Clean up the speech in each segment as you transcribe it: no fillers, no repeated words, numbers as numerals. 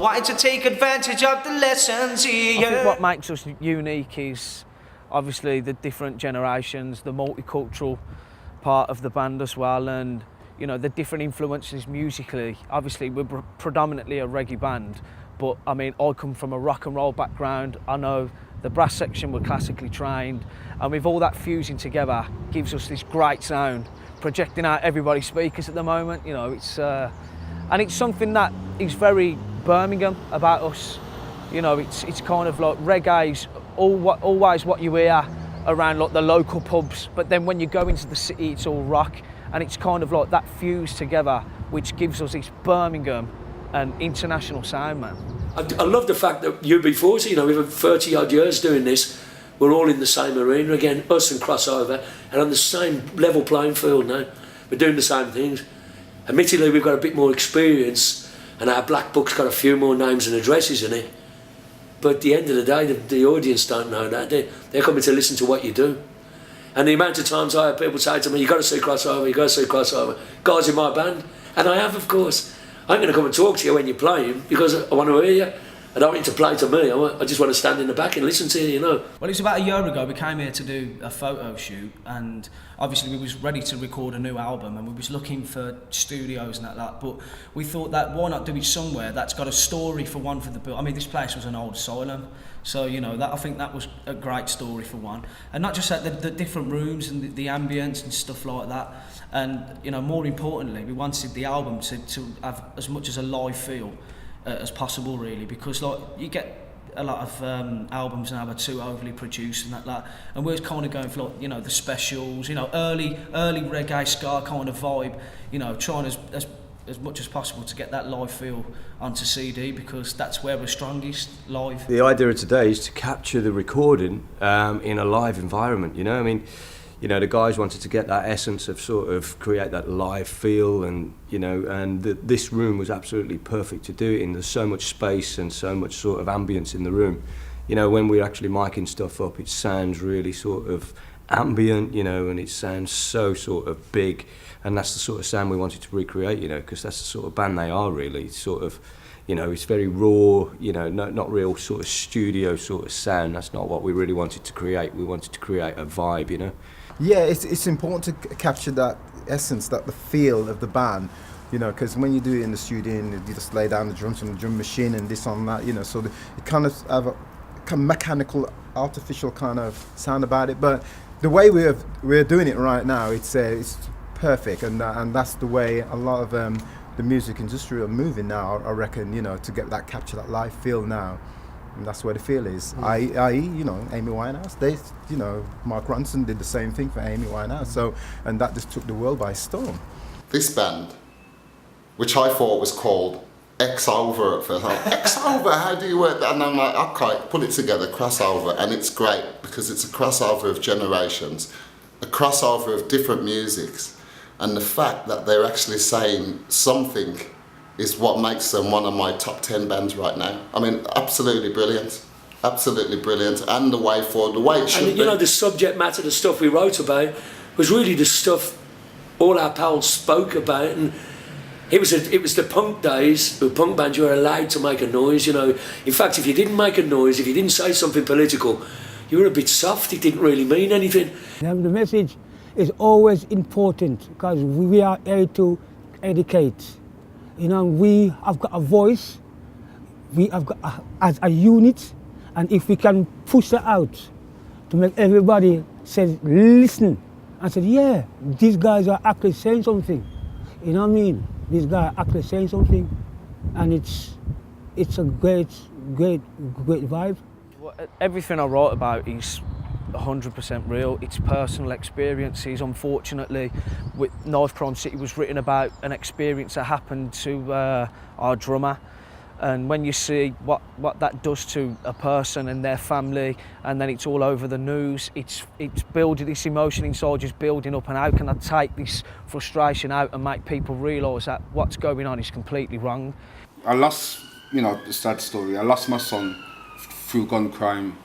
wanting to take advantage of the lessons here. I think what makes us unique is obviously the different generations, the multicultural part of the band as well, and you know, the different influences musically. Obviously we're predominantly a reggae band, but I mean, I come from a rock and roll background. I know the brass section were classically trained, and with all that fusing together gives us this great sound, projecting out everybody's speakers at the moment. You know, it's and it's something that is very Birmingham about us. You know, it's kind of like reggae's always what you hear around like the local pubs, but then when you go into the city it's all rock, and it's kind of like that fused together which gives us this Birmingham and international sound, man. I love the fact that UB40, you know, we've had 30 odd years doing this, we're all in the same arena again, us and Crossover, and on the same level playing field now. We're doing the same things. Admittedly we've got a bit more experience and our black book's got a few more names and addresses in it, but at the end of the day the audience don't know that. They're coming to listen to what you do. And the amount of times I have people say to me, you've got to see Crossover, you've got to see Crossover, guys in my band, and I have, of course. I'm going to come and talk to you when you're playing because I want to hear you. I don't want you to play to me, I just want to stand in the back and listen to you, you know. Well, it's about a year ago we came here to do a photo shoot, and obviously we was ready to record a new album and we was looking for studios and that, but we thought that why not do it somewhere that's got a story for one for the bill. I mean, this place was an old asylum, so you know, that I think that was a great story for one. And not just that, the different rooms and the ambience and stuff like that. And you know, more importantly, we wanted the album to have as much as a live feel as possible, really, because like you get a lot of albums now are too overly produced and that, and we're kind of going for like, you know, the specials, you know, early reggae ska kind of vibe, you know, trying as much as possible to get that live feel onto CD, because that's where we're strongest, live. The idea of today is to capture the recording in a live environment, you know. I mean, you know, the guys wanted to get that essence of sort of create that live feel, and you know, and this room was absolutely perfect to do it in. There's so much space and so much sort of ambience in the room. You know, when we're actually miking stuff up, it sounds really sort of ambient, you know, and it sounds so sort of big, and that's the sort of sound we wanted to recreate, you know, because that's the sort of band they are, really. It's sort of, you know, it's very raw, you know, not real sort of studio sort of sound. That's not what we really wanted to create. We wanted to create a vibe, you know. Yeah, it's important to capture that essence, that the feel of the band, you know, because when you do it in the studio and you just lay down the drums on the drum machine and this on that, you know, so it kind of have a kind of mechanical, artificial kind of sound about it. But the way we're doing it right now, it's perfect, and that's the way a lot of the music industry are moving now, I reckon, you know, to get that capture that live feel now. And that's where the feel is. I.e., you know, Amy Winehouse, you know, Mark Ronson did the same thing for Amy Winehouse, so, and that just took the world by storm. This band, which I thought was called XOVA at first, I'm like, XOVA, how do you work that? And I'm like, okay, put it together, crossover, and it's great because it's a crossover of generations, a crossover of different musics, and the fact that they're actually saying something is what makes them one of my top 10 bands right now. I mean, absolutely brilliant, and the way forward, the way it should be. You know, the subject matter, the stuff we wrote about, was really the stuff all our pals spoke about, and it was the punk days, the punk band, you were allowed to make a noise, you know. In fact, if you didn't make a noise, if you didn't say something political, you were a bit soft, it didn't really mean anything. The message is always important, because we are here to educate. You know, we have got a voice, we have got as a unit, and if we can push that out to make everybody say, listen, and say, yeah, these guys are actually saying something. You know what I mean? These guys are actually saying something, and it's a great vibe. Everything I write about is 100% real. It's personal experiences. Unfortunately, with North Prime City was written about an experience that happened to our drummer, and when you see what that does to a person and their family, and then it's all over the news, it's building this emotion inside, just building up, and how can I take this frustration out and make people realise that what's going on is completely wrong. I lost, you know, the sad story, I lost my son through gun crime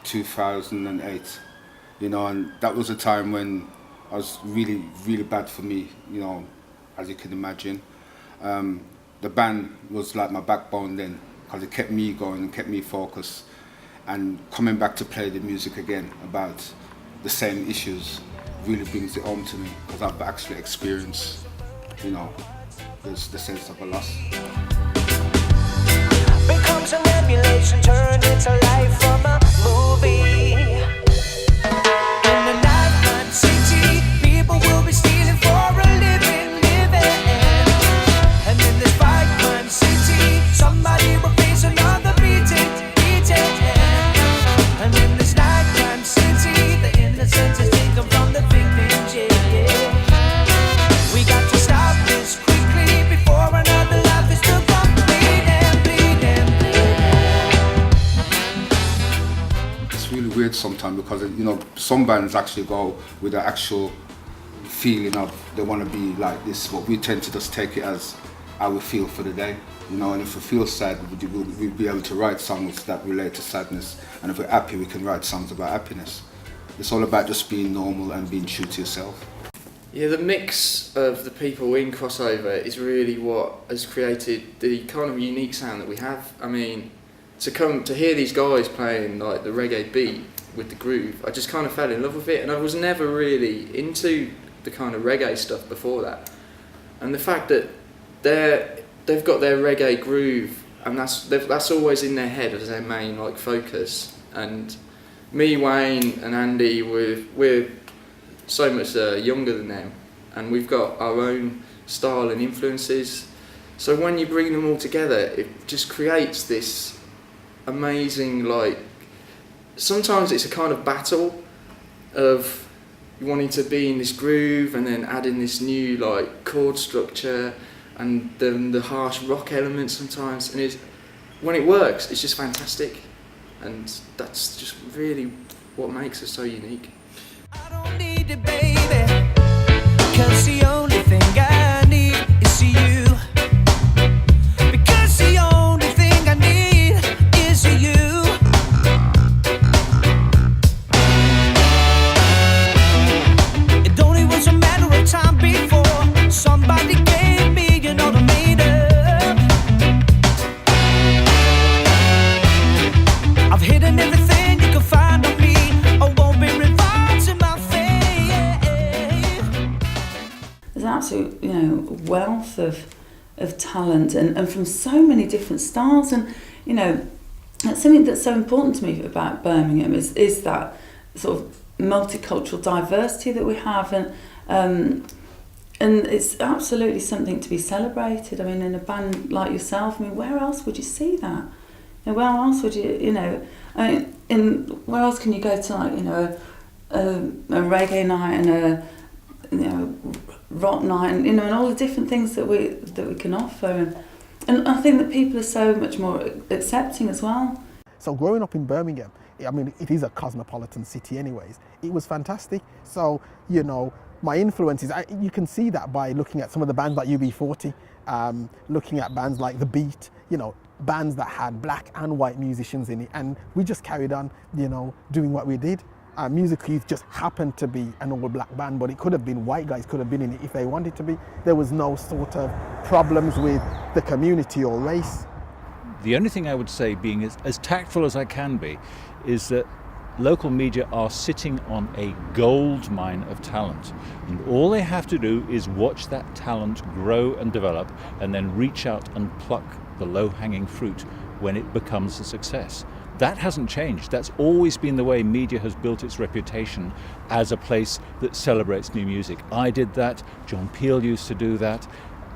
2008, you know, and that was a time when I was really, really bad for me, you know, as you can imagine. The band was like my backbone then, because it kept me going and kept me focused. And coming back to play the music again about the same issues really brings it home to me, because I've actually experienced, you know, the sense of a loss. Becomes an emulation turned into life from a movie. In the nighttime city, people will be stealing for a living. And in this fight-crime city, somebody will face another beating. And in this nighttime city, the innocence is taken from the victims, yeah. We got to stop this quickly before another life is took from bleeding. It's really weird sometimes, because, you know, some bands actually go with the actual feeling of they want to be like this, but we tend to just take it as how we feel for the day, you know. And if we feel sad, we'll be able to write songs that relate to sadness, and if we're happy, we can write songs about happiness. It's all about just being normal and being true to yourself. Yeah, the mix of the people in Crossover is really what has created the kind of unique sound that we have. I mean, to hear these guys playing like the reggae beat with the groove, I just kind of fell in love with it, and I was never really into the kind of reggae stuff before that. And the fact that they've got their reggae groove, and that's always in their head as their main like focus. And me, Wayne and Andy, we're so much younger than them, and we've got our own style and influences. So when you bring them all together, it just creates this amazing, like, sometimes it's a kind of battle of wanting to be in this groove and then adding this new like chord structure and then the harsh rock elements sometimes, and when it works, it's just fantastic, and that's just really what makes us so unique. I don't need it, baby, 'cause the only thing I need is you. Because the only thing I need is you. It only was a matter of time before somebody gave me, you know, the made up. I've hidden everything you can find on me. I won't be revived in my face. There's an absolute, you know, wealth of talent and from so many different styles, and you know, that's something that's so important to me about Birmingham is that sort of multicultural diversity that we have, and it's absolutely something to be celebrated. I mean, in a band like yourself, I mean, where else would you see that? You know, where else would you know? Where else can you go to, like, you know, a reggae night and a, you know, rock night, and you know, and all the different things that we can offer, and I think that people are so much more accepting as well. So growing up in Birmingham, I mean, it is a cosmopolitan city anyways. It was fantastic. So, you know, my influences, you can see that by looking at some of the bands like UB40, looking at bands like The Beat, you know, bands that had black and white musicians in it, and we just carried on, you know, doing what we did. Musically, it just happened to be an all-black band, but it could have been white guys, could have been in it if they wanted to be. There was no sort of problems with the community or race. The only thing I would say, being as tactful as I can be, is that local media are sitting on a gold mine of talent, and all they have to do is watch that talent grow and develop, and then reach out and pluck the low-hanging fruit when it becomes a success. That hasn't changed. That's always been the way media has built its reputation as a place that celebrates new music. I did that, John Peel used to do that,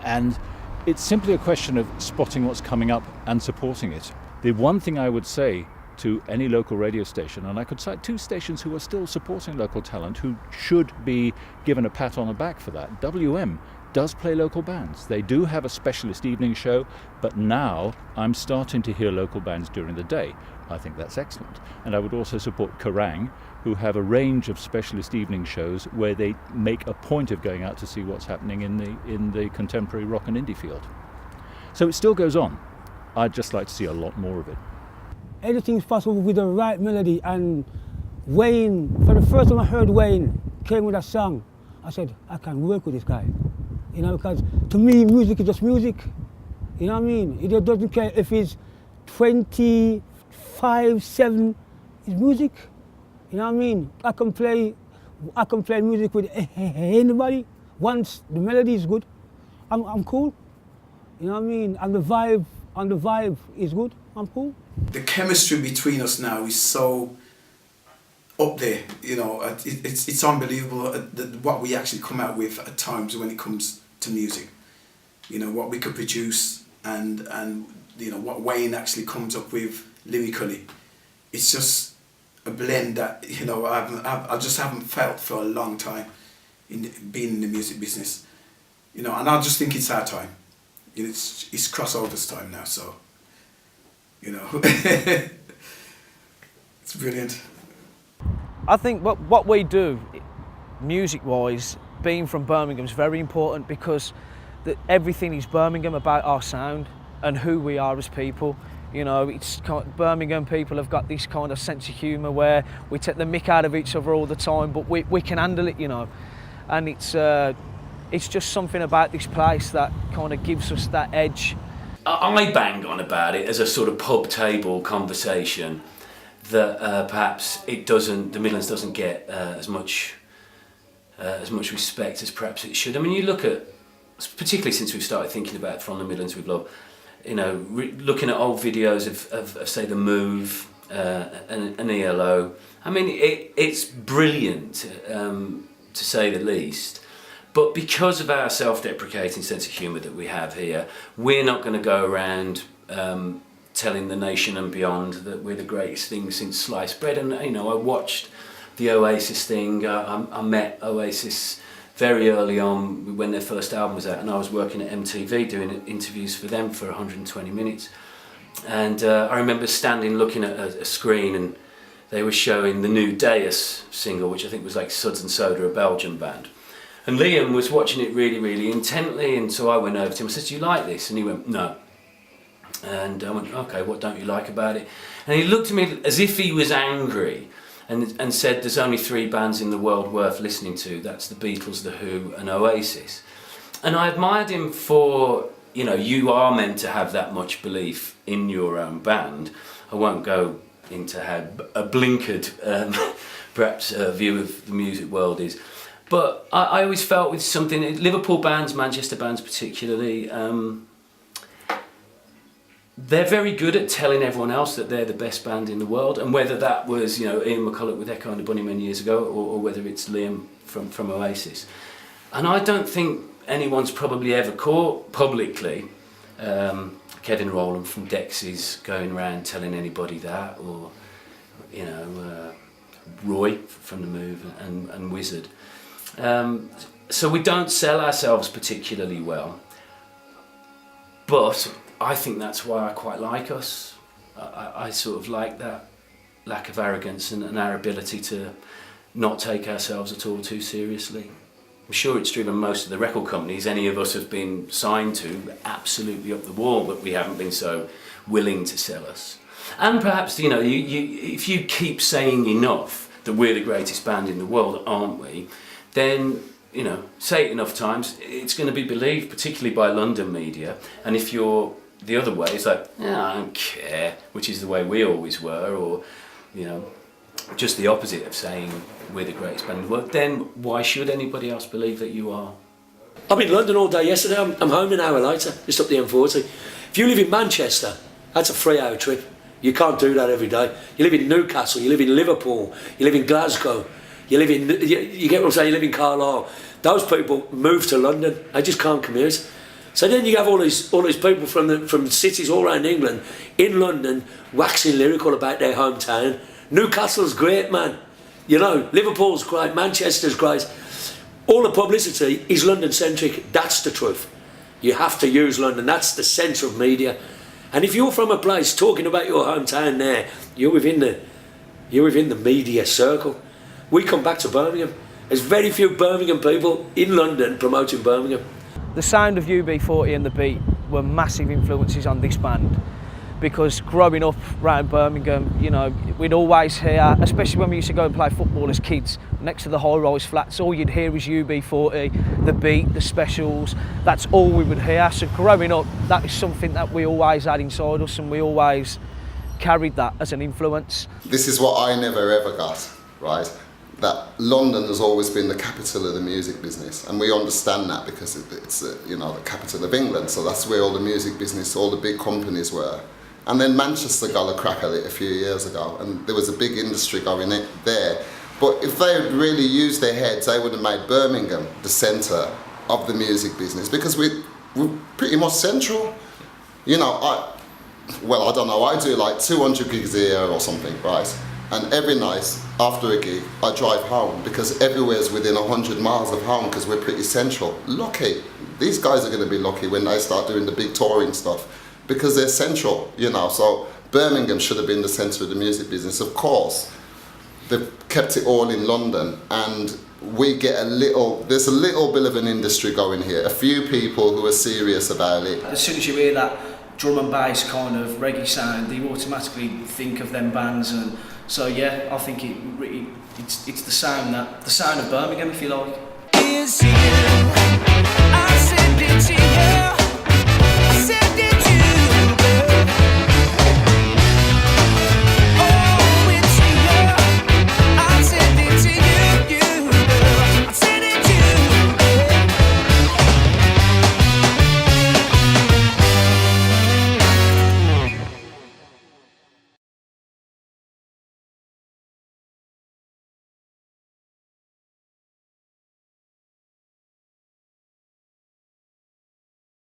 and it's simply a question of spotting what's coming up and supporting it. The one thing I would say to any local radio station, and I could cite 2 stations who are still supporting local talent who should be given a pat on the back for that. WM does play local bands. They do have a specialist evening show, but now I'm starting to hear local bands during the day. I think that's excellent. And I would also support Kerrang, who have a range of specialist evening shows where they make a point of going out to see what's happening in the contemporary rock and indie field. So it still goes on. I'd just like to see a lot more of it. Anything's possible with the right melody, and Wayne, for the first time I heard Wayne came with a song, I said, I can work with this guy. You know, because to me, music is just music. You know what I mean? It doesn't care if it's 24/7 is music. You know what I mean? I can play music with anybody. Once the melody is good, I'm cool. You know what I mean? And the vibe is good, I'm cool. The chemistry between us now is so up there, you know, it's unbelievable what we actually come out with at times when it comes to music. You know, what we could produce and you know, what Wayne actually comes up with lyrically. It's just a blend that, you know, I just haven't felt for a long time in being in the music business. You know, and I just think it's our time. You know, it's crossovers time now, so, you know, it's brilliant. I think what we do, music-wise, being from Birmingham, is very important because everything is Birmingham about our sound and who we are as people. You know, Birmingham people have got this kind of sense of humour where we take the mick out of each other all the time, but we can handle it, you know. And it's just something about this place that kind of gives us that edge. I bang on about it as a sort of pub table conversation that perhaps the Midlands doesn't get as much respect as perhaps it should. I mean, you look at, particularly since we've started thinking about From the Midlands with Love, you know, looking at old videos of say The Move and ELO. I mean, it's brilliant to say the least. But because of our self-deprecating sense of humour that we have here, we're not going to go around telling the nation and beyond that we're the greatest thing since sliced bread. And, you know, I watched the Oasis thing. I met Oasis very early on when their first album was out, and I was working at MTV doing interviews for them for 120 minutes. And I remember standing looking at a screen, and they were showing the new Deus single, which I think was like Suds and Soda, a Belgian band. And Liam was watching it really, really intently, and so I went over to him. I said, "Do you like this?" And he went, "No." And I went, "Okay, what don't you like about it?" And he looked at me as if he was angry and said, "There's only 3 bands in the world worth listening to. That's the Beatles, The Who and Oasis." And I admired him for, you know, you are meant to have that much belief in your own band. I won't go into how a blinkered, perhaps, view of the music world is. But I always felt with something, Liverpool bands, Manchester bands particularly, they're very good at telling everyone else that they're the best band in the world, and whether that was, you know, Ian McCulloch with Echo and the Bunnymen years ago, or whether it's Liam from Oasis. And I don't think anyone's probably ever caught publicly Kevin Rowland from Dexys going around telling anybody that, or, you know, Roy from The Move and Wizard. So we don't sell ourselves particularly well, but I think that's why I quite like us. I sort of like that lack of arrogance and our ability to not take ourselves at all too seriously. I'm sure it's driven most of the record companies any of us have been signed to absolutely up the wall, but we haven't been so willing to sell us. And perhaps, you know, if you keep saying enough that we're the greatest band in the world, aren't we, then, you know, say it enough times, it's going to be believed, particularly by London media. And if you're the other way, it's like, I don't care, which is the way we always were, or, you know, just the opposite of saying we're the greatest band in the world, then why should anybody else believe that you are? I'm in London all day yesterday. I'm home an hour later, just up the M40. If you live in Manchester, that's a 3-hour trip. You can't do that every day. You live in Newcastle, you live in Liverpool, you live in Glasgow, you live in, you get what I'm saying, you live in Carlisle. Those people move to London, they just can't commute. So then you have all these people from cities all around England in London waxing lyrical about their hometown. Newcastle's great, man. You know, Liverpool's great, Manchester's great. All the publicity is London-centric. That's the truth. You have to use London. That's the centre of media. And if you're from a place talking about your hometown there, you're within the media circle. We come back to Birmingham. There's very few Birmingham people in London promoting Birmingham. The sound of UB40 and the beat were massive influences on this band. because growing up around Birmingham, you know, we'd always hear, especially when we used to go and play football as kids, next to the high-rise flats, all you'd hear was UB40, the beat, the specials. That's all we would hear. So growing up, that is something that we always had inside us, and we always carried that as an influence. This is what I never ever got, right? That London has always been the capital of the music business, and we understand that because it's you know, the capital of England, so that's where all the music business, all the big companies were. And then Manchester got a crack at it a few years ago, and there was a big industry going there. But if they had really used their heads, they would have made Birmingham the centre of the music business, because we're pretty much central. You know, I don't know, I do like 200 gigs a year or something, right? And every night after a gig, I drive home because everywhere's within 100 miles of home because we're pretty central. Lucky. These guys are going to be lucky when they start doing the big touring stuff because they're central, you know. So Birmingham should have been the centre of the music business. Of course, they've kept it all in London, and we get there's a little bit of an industry going here. A few people who are serious about it. As soon as you hear that drum and bass kind of reggae sound, you automatically think of them bands, and so yeah, I think it's the sound of Birmingham, if you like. Here's to you.